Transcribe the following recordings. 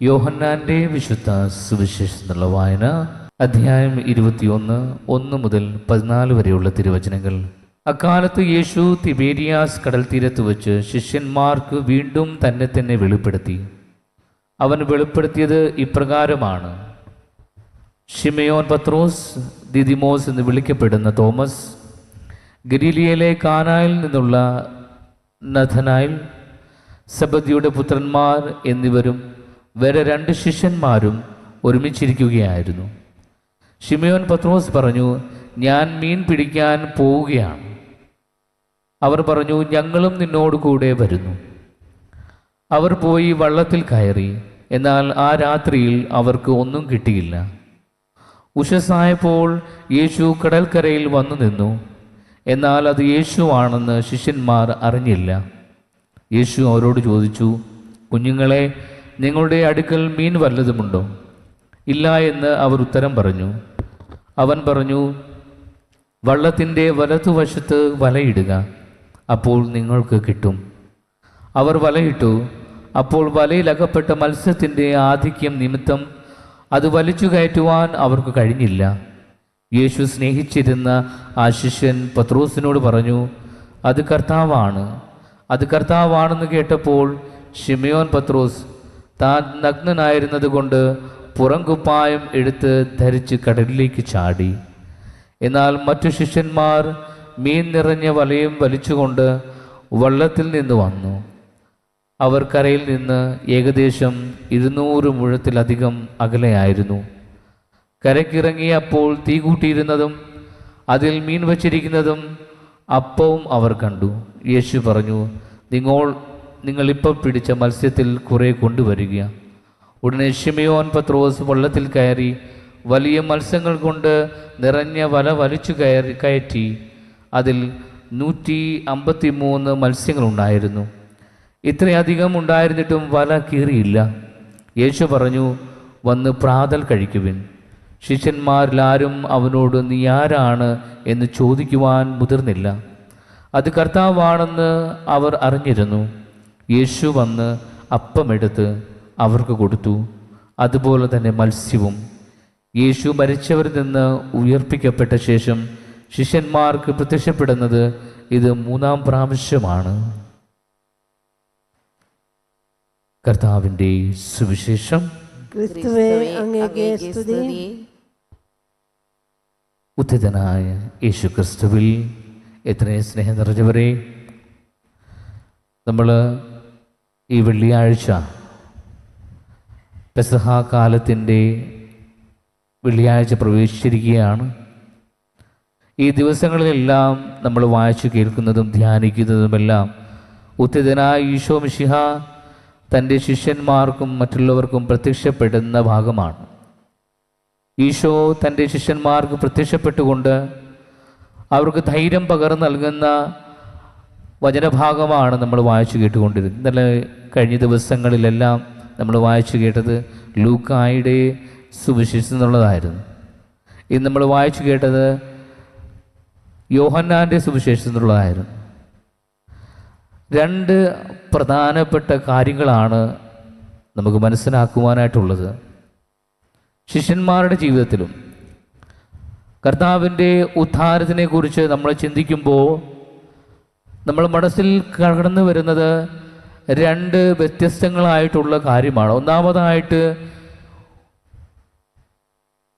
യോഹന്നാന്റെ വിശുദ്ധ സുവിശേഷത്തിനുള്ള വായന അധ്യായം 21 1 മുതൽ 14 വരെയുള്ള തിരുവചനങ്ങൾ. അക്കാലത്ത് യേശു തിബേരിയാസ് കടൽ തീരത്ത് വെച്ച് ശിഷ്യന്മാർക്ക് വീണ്ടും തന്നെ വെളിപ്പെടുത്തി. അവൻ വെളിപ്പെടുത്തിയത് ഇപ്രകാരമാണ്: ശിമയോൻ പത്രോസ്, ദിദിമോസ് എന്ന് വിളിക്കപ്പെടുന്ന തോമസ്, ഗലീലിയയിലെ കാനായിൽ നിന്നുള്ള നഥനായിൽ, സബദിയുടെ പുത്രന്മാർ എന്നിവരും വേറെ 2 ശിഷ്യന്മാരും ഒരുമിച്ചിരിക്കുകയായിരുന്നു. ശിമയോൻ പത്രോസ് പറഞ്ഞു, ഞാൻ മീൻ പിടിക്കാൻ പോവുകയാണ്. അവർ പറഞ്ഞു, ഞങ്ങളും നിന്നോട് കൂടെ വരുന്നു. അവർ പോയി വള്ളത്തിൽ കയറി. എന്നാൽ ആ രാത്രിയിൽ അവർക്ക് ഒന്നും കിട്ടിയില്ല. ഉഷസ്സായപ്പോൾ യേശു കടൽക്കരയിൽ വന്നു നിന്നു. എന്നാൽ അത് യേശുവാണെന്ന് ശിഷ്യന്മാർ അറിഞ്ഞില്ല. യേശു അവരോട് ചോദിച്ചു, കുഞ്ഞുങ്ങളെ, നിങ്ങളുടെ അടുക്കൽ മീൻ വല്ലതുമുണ്ടോ? ഇല്ല എന്ന് അവർ ഉത്തരം പറഞ്ഞു. അവൻ പറഞ്ഞു, വള്ളത്തിൻ്റെ വലതുവശത്ത് വലയിടുക, അപ്പോൾ നിങ്ങൾക്ക് കിട്ടും. അവർ വലയിട്ടു. അപ്പോൾ വലയിലകപ്പെട്ട മത്സ്യത്തിൻ്റെ ആധിക്യം നിമിത്തം അത് വലിച്ചു കയറ്റുവാൻ അവർക്ക് കഴിഞ്ഞില്ല. യേശു സ്നേഹിച്ചിരുന്ന ആ ശിഷ്യൻ പത്രോസിനോട് പറഞ്ഞു, അത് കർത്താവാണ്. അത് കർത്താവാണെന്ന് കേട്ടപ്പോൾ ശിമയോൻ പത്രോസ് താൻ നഗ്നനായിരുന്നത് കൊണ്ട് പുറംകുപ്പായം എടുത്ത് ധരിച്ച് കടലിലേക്ക് ചാടി. എന്നാൽ മറ്റു ശിഷ്യന്മാർ മീൻ നിറഞ്ഞ വലയും വലിച്ചുകൊണ്ട് വള്ളത്തിൽ നിന്ന് വന്നു. അവർ കരയിൽ നിന്ന് ഏകദേശം 200 മുഴത്തിലധികം അകലെയായിരുന്നു. കരയ്ക്കിറങ്ങിയപ്പോൾ തീ കൂട്ടിയിരുന്നതും അതിൽ മീൻ വച്ചിരിക്കുന്നതും അപ്പവും അവർ കണ്ടു. യേശു പറഞ്ഞു, നിങ്ങളിപ്പോൾ പിടിച്ച മത്സ്യത്തിൽ കുറെ കൊണ്ടുവരിക. ഉടനെ ശിമയോൻ പത്രോസ് വള്ളത്തിൽ കയറി വലിയ മത്സ്യങ്ങൾ കൊണ്ട് നിറഞ്ഞ വല വലിച്ചു കയറ്റി. അതിൽ 153 മത്സ്യങ്ങളുണ്ടായിരുന്നു. ഇത്രയധികം ഉണ്ടായിരുന്നിട്ടും വല കീറിയില്ല. യേശു പറഞ്ഞു, വന്ന് പ്രാതൽ കഴിക്കുവിൻ. ശിഷ്യന്മാരിലാരും അവനോട് നീ ആരാണ് എന്ന് ചോദിക്കുവാൻ മുതിർന്നില്ല. അത് കർത്താവാണെന്ന് അവർ അറിഞ്ഞിരുന്നു. യേശു വന്ന് അപ്പമെടുത്ത് അവർക്ക് കൊടുത്തു. അതുപോലെ തന്നെ മത്സ്യവും. യേശു മരിച്ചവരിൽ നിന്ന് ഉയർപ്പിക്കപ്പെട്ട ശേഷം ശിഷ്യന്മാർക്ക് പ്രത്യക്ഷപ്പെടുന്നത് ഇത് 3-ാം പ്രാവശ്യമാണ്. കർത്താവിൻ്റെ സുവിശേഷം. ക്രിസ്തുവേ, അങ്ങേക്ക് സ്തുതി. ഉദ്ധിതനായ യേശു ക്രിസ്തുവിൽ എത്രയും സ്നേഹം നിറഞ്ഞവരെ, നമ്മൾ ഈ വെള്ളിയാഴ്ച പെസഹ കാലത്തിൻ്റെ വെള്ളിയാഴ്ച പ്രവേശിച്ചിരിക്കുകയാണ്. ഈ ദിവസങ്ങളിലെല്ലാം നമ്മൾ വായിച്ചു കേൾക്കുന്നതും ധ്യാനിക്കുന്നതുമെല്ലാം ഉദ്ധിതനായ ഈശോ മിശിഹ തൻ്റെ ശിഷ്യന്മാർക്കും മറ്റുള്ളവർക്കും പ്രത്യക്ഷപ്പെടുന്ന ഭാഗമാണ്. ഈശോ തൻ്റെ ശിഷ്യന്മാർക്ക് പ്രത്യക്ഷപ്പെട്ടുകൊണ്ട് അവർക്ക് ധൈര്യം പകർന്നു നൽകുന്ന വചനഭാഗമാണ് നമ്മൾ വായിച്ചു കേട്ടുകൊണ്ടിരുന്നത്. ഇന്നലെ കഴിഞ്ഞ ദിവസങ്ങളിലെല്ലാം നമ്മൾ വായിച്ചു കേട്ടത് ലൂക്കായുടെ സുവിശേഷം എന്നുള്ളതായിരുന്നു. ഇന്ന് നമ്മൾ വായിച്ചു കേട്ടത് യോഹന്നാൻ്റെ സുവിശേഷം എന്നുള്ളതായിരുന്നു. 2 പ്രധാനപ്പെട്ട കാര്യങ്ങളാണ് നമുക്ക് മനസ്സിലാക്കുവാനായിട്ടുള്ളത്. ശിഷ്യന്മാരുടെ ജീവിതത്തിലും കർത്താവിൻ്റെ ഉദ്ധാരത്തിനെ കുറിച്ച് നമ്മൾ ചിന്തിക്കുമ്പോൾ നമ്മൾ മനസ്സിൽ കടന്നു വരുന്നത് 2 വ്യത്യസ്തങ്ങളായിട്ടുള്ള കാര്യമാണ്. ഒന്നാമതായിട്ട്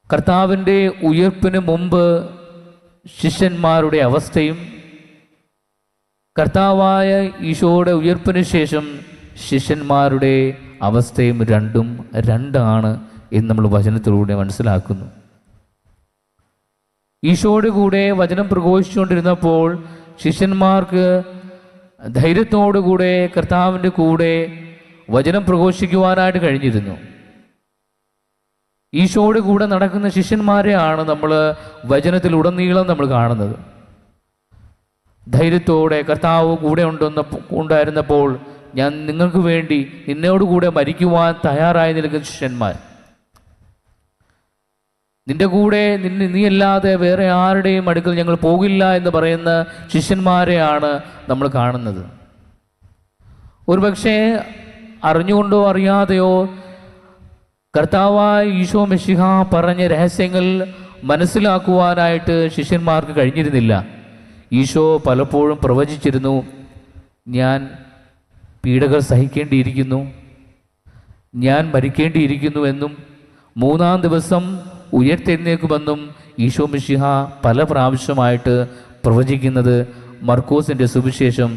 കർത്താവിൻ്റെ ഉയർപ്പിന് മുമ്പ് ശിഷ്യന്മാരുടെ അവസ്ഥയും കർത്താവായ ഈശോയുടെ ഉയർപ്പിന് ശേഷം ശിഷ്യന്മാരുടെ അവസ്ഥയും രണ്ടാണ് എന്ന് നമ്മൾ വചനത്തിലൂടെ മനസ്സിലാക്കുന്നു. ഈശോയുടെ കൂടെ വചനം പ്രഘോഷിച്ചുകൊണ്ടിരുന്നപ്പോൾ ശിഷ്യന്മാർക്ക് ധൈര്യത്തോടുകൂടെ കർത്താവിൻ്റെ കൂടെ വചനം പ്രഘോഷിക്കുവാനായിട്ട് കഴിഞ്ഞിരുന്നു. ഈശോയുടെ കൂടെ നടക്കുന്ന ശിഷ്യന്മാരെയാണ് നമ്മൾ വചനത്തിലുടനീളം നമ്മൾ കാണുന്നത്. ധൈര്യത്തോടെ കർത്താവ് കൂടെ ഉണ്ടായിരുന്നപ്പോൾ ഞാൻ നിങ്ങൾക്ക് വേണ്ടി നിന്നോടുകൂടെ മരിക്കുവാൻ തയ്യാറായി നിൽക്കുന്ന ശിഷ്യന്മാർ, നിന്റെ കൂടെ നീയല്ലാതെ വേറെ ആരുടെയും അടുക്കൽ ഞങ്ങൾ പോകില്ല എന്ന് പറയുന്ന ശിഷ്യന്മാരെയാണ് നമ്മൾ കാണുന്നത്. ഒരുപക്ഷെ അറിഞ്ഞുകൊണ്ടോ അറിയാതെയോ കർത്താവായ ഈശോ മിശിഹ പറഞ്ഞ രഹസ്യങ്ങൾ മനസ്സിലാക്കുവാനായിട്ട് ശിഷ്യന്മാർക്ക് കഴിഞ്ഞിരുന്നില്ല. ഈശോ പലപ്പോഴും പ്രവചിച്ചിരുന്നു, ഞാൻ പീഡകൾ സഹിക്കേണ്ടിയിരിക്കുന്നു, ഞാൻ മരിക്കേണ്ടിയിരിക്കുന്നു എന്നും 3-ാം ദിവസം ഉയർത്തെഴുന്നേക്കുമെന്നും ഈശോ മിശിഹ പല പ്രാവശ്യമായിട്ട് പ്രവചിക്കുന്നത് മർക്കോസിൻ്റെ സുവിശേഷം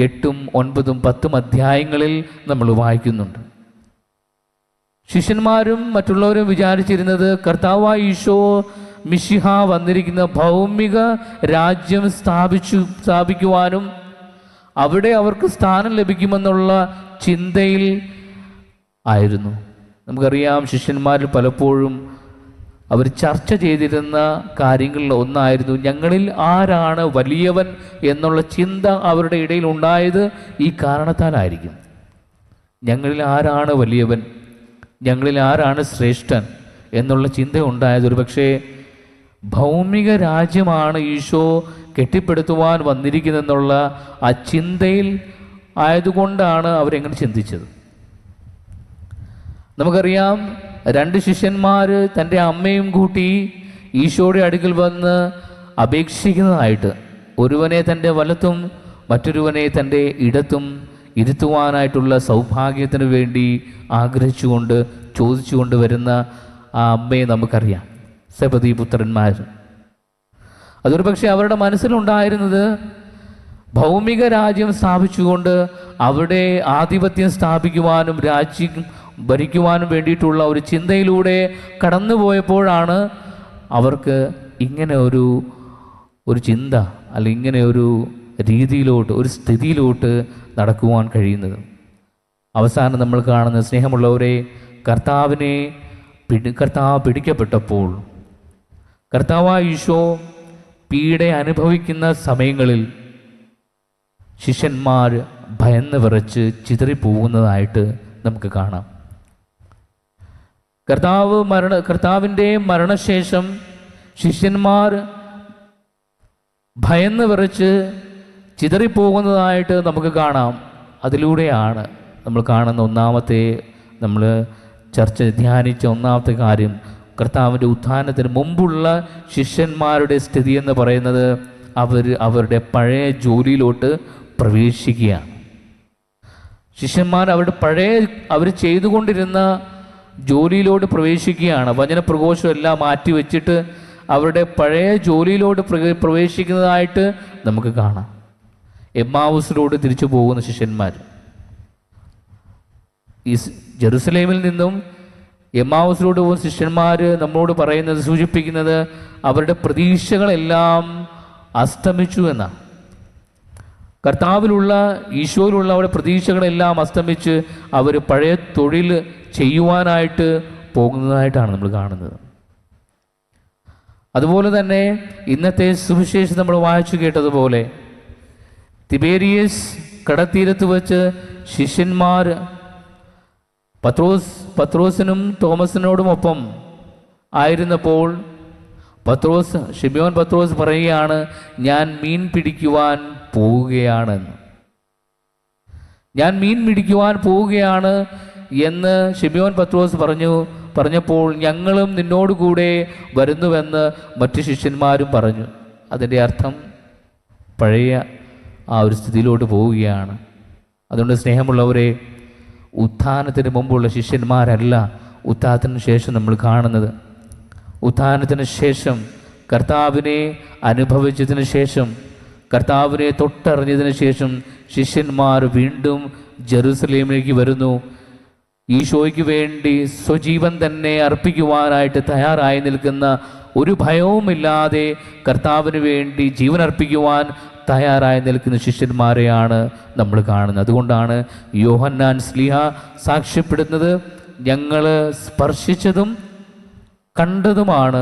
8, 9, 10 അധ്യായങ്ങളിൽ നമ്മൾ വായിക്കുന്നുണ്ട്. ശിഷ്യന്മാരും മറ്റുള്ളവരും വിചാരിച്ചിരുന്നത് കർത്താവായ ഈശോ മിശിഹ വന്നിരിക്കുന്ന ഭൗമിക രാജ്യം സ്ഥാപിക്കുവാനും അവിടെ അവർക്ക് സ്ഥാനം ലഭിക്കുമെന്നുള്ള ചിന്തയിൽ ആയിരുന്നു. നമുക്കറിയാം, ശിഷ്യന്മാരിൽ പലപ്പോഴും അവർ ചർച്ച ചെയ്തിരുന്ന കാര്യങ്ങളിൽ ഒന്നായിരുന്നു ഞങ്ങളിൽ ആരാണ് വലിയവൻ എന്നുള്ള ചിന്ത അവരുടെ ഇടയിൽ ഉണ്ടായത് ഈ കാരണത്താലായിരിക്കും. ഞങ്ങളിൽ ആരാണ് വലിയവൻ, ഞങ്ങളിൽ ആരാണ് ശ്രേഷ്ഠൻ എന്നുള്ള ചിന്ത ഉണ്ടായത് ഒരു പക്ഷേ ഭൗമിക രാജ്യമാണ് ഈശോ കെട്ടിപ്പടുത്തുവാൻ വന്നിരിക്കുന്നതെന്നുള്ള ആ ചിന്തയിൽ ആയതുകൊണ്ടാണ് അവരെങ്ങനെ ചിന്തിച്ചത്. നമുക്കറിയാം, 2 ശിഷ്യന്മാർ തൻ്റെ അമ്മയും കൂട്ടി ഈശോയുടെ അടുക്കൽ വന്ന് അപേക്ഷിക്കുന്നതായിട്ട്, ഒരുവനെ തൻ്റെ വലത്തും മറ്റൊരുവനെ തൻ്റെ ഇടത്തും ഇരുത്തുവാനായിട്ടുള്ള സൗഭാഗ്യത്തിന് വേണ്ടി ആഗ്രഹിച്ചുകൊണ്ട് ചോദിച്ചുകൊണ്ട് വരുന്ന ആ അമ്മയെ നമുക്കറിയാം, സെബദീ പുത്രന്മാർ. അതൊരു പക്ഷേ അവരുടെ മനസ്സിലുണ്ടായിരുന്നത് ഭൗമിക രാജ്യം സ്ഥാപിച്ചുകൊണ്ട് അവിടെ ആധിപത്യം സ്ഥാപിക്കുവാനും രാജ്യം ഭരിക്കുവാനും വേണ്ടിയിട്ടുള്ള ഒരു ചിന്തയിലൂടെ കടന്നുപോയപ്പോഴാണ് അവർക്ക് ഇങ്ങനെ ഒരു ചിന്ത അല്ലെങ്കിൽ ഇങ്ങനെ ഒരു രീതിയിലോട്ട്, ഒരു സ്ഥിതിയിലോട്ട് നടക്കുവാൻ കഴിയുന്നത്. അവസാനം നമ്മൾ കാണുന്ന, സ്നേഹമുള്ളവരെ, കർത്താവ് പിടിക്കപ്പെട്ടപ്പോൾ, കർത്താവായ ഈശോ പീഡ അനുഭവിക്കുന്ന സമയങ്ങളിൽ ശിഷ്യന്മാർ ഭയന്ന് വിറച്ച് ചിതറിപ്പോകുന്നതായിട്ട് നമുക്ക് കാണാം. കർത്താവിൻ്റെ മരണശേഷം ശിഷ്യന്മാർ ഭയന്ന് വിറച്ച് ചിതറിപ്പോകുന്നതായിട്ട് നമുക്ക് കാണാം. അതിലൂടെയാണ് നമ്മൾ കാണുന്ന നമ്മൾ ധ്യാനിച്ച ഒന്നാമത്തെ കാര്യം, കർത്താവിൻ്റെ ഉത്ഥാനത്തിന് മുമ്പുള്ള ശിഷ്യന്മാരുടെ സ്ഥിതി എന്ന് പറയുന്നത് അവരുടെ പഴയ ജോലിയിലോട്ട് പ്രവേശിക്കുകയാണ്. ശിഷ്യന്മാർ അവർ ചെയ്തുകൊണ്ടിരുന്ന ജോലിയിലോട്ട് പ്രവേശിക്കുകയാണ്. വചനപ്രഘോഷം എല്ലാം മാറ്റിവെച്ചിട്ട് അവരുടെ പഴയ ജോലിയിലോട്ട് പ്രവേശിക്കുന്നതായിട്ട് നമുക്ക് കാണാം. എമ്മാവുസിലോട്ട് തിരിച്ചു പോകുന്ന ശിഷ്യന്മാർ, ഈ ജെറുസലേമിൽ നിന്നും എമ്മാവുസിലോട്ട് പോകുന്ന ശിഷ്യന്മാർ നമ്മളോട് പറയുന്നത്, സൂചിപ്പിക്കുന്നത് അവരുടെ പ്രതീക്ഷകളെല്ലാം അസ്തമിച്ചു എന്നാണ്. കർത്താവിലുള്ള, ഈശോയിലുള്ള അവരുടെ പ്രതീക്ഷകളെല്ലാം അസ്തമിച്ച് അവർ പഴയ തൊഴിൽ ചെയ്യുവാനായിട്ട് പോകുന്നതായിട്ടാണ് നമ്മൾ കാണുന്നത്. അതുപോലെ തന്നെ ഇന്നത്തെ സുവിശേഷം നമ്മൾ വായിച്ചു കേട്ടതുപോലെ തിബേരിയസ് കടത്തീരത്ത് വെച്ച് ശിഷ്യന്മാർ പത്രോസിനും തോമസിനോടുമൊപ്പം ആയിരുന്നപ്പോൾ ശിമോൻ പത്രോസ് പറയുകയാണ്, ഞാൻ മീൻ പിടിക്കുവാൻ പോവുകയാണെന്ന്. ഞാൻ മീൻ പിടിക്കുവാൻ പോവുകയാണ് എന്ന് ശിമോൻ പത്രോസ് പറഞ്ഞപ്പോൾ ഞങ്ങളും നിന്നോടുകൂടെ വരുന്നുവെന്ന് മറ്റു ശിഷ്യന്മാരും പറഞ്ഞു. അതിൻ്റെ അർത്ഥം പഴയ ആ ഒരു സ്ഥിതിയിലോട്ട് പോവുകയാണ്. അതുകൊണ്ട് സ്നേഹമുള്ളവരെ, ഉത്ഥാനത്തിന് മുമ്പുള്ള ശിഷ്യന്മാരല്ല ഉത്ഥാനത്തിന് ശേഷം നമ്മൾ കാണുന്നത്. ഉത്ഥാനത്തിന് ശേഷം, കർത്താവിനെ അനുഭവിച്ചതിന് ശേഷം, കർത്താവിനെ തൊട്ടറിഞ്ഞതിന് ശേഷം ശിഷ്യന്മാർ വീണ്ടും ജെറുസലേമിലേക്ക് വരുന്നു. ഈശോയ്ക്ക് വേണ്ടി സ്വജീവൻ തന്നെ അർപ്പിക്കുവാനായിട്ട് തയ്യാറായി നിൽക്കുന്ന, ഒരു ഭയവുമില്ലാതെ കർത്താവിന് വേണ്ടി ജീവൻ അർപ്പിക്കുവാൻ തയ്യാറായി നിൽക്കുന്ന ശിഷ്യന്മാരെയാണ് നമ്മൾ കാണുന്നത്. അതുകൊണ്ടാണ് യോഹന്നാൻ ശ്ലീഹ സാക്ഷ്യപ്പെടുന്നത്, ഞങ്ങൾ സ്പർശിച്ചതും കണ്ടതുമാണ്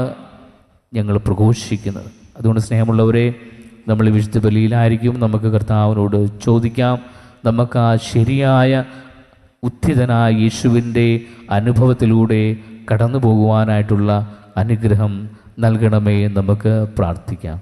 ഞങ്ങൾ പ്രഘോഷിക്കുന്നത്. അതുകൊണ്ട് സ്നേഹമുള്ളവരെ, നമ്മൾ വിശുദ്ധ ബലിയിലായിരിക്കും. നമുക്ക് കർത്താവിനോട് ചോദിക്കാം, നമുക്ക് ആ ശരിയായ ഉത്ഥിതനായ യേശുവിൻ്റെ അനുഭവത്തിലൂടെ കടന്നു പോകുവാനായിട്ടുള്ള അനുഗ്രഹം നൽകണമേ നമുക്ക് പ്രാർത്ഥിക്കാം.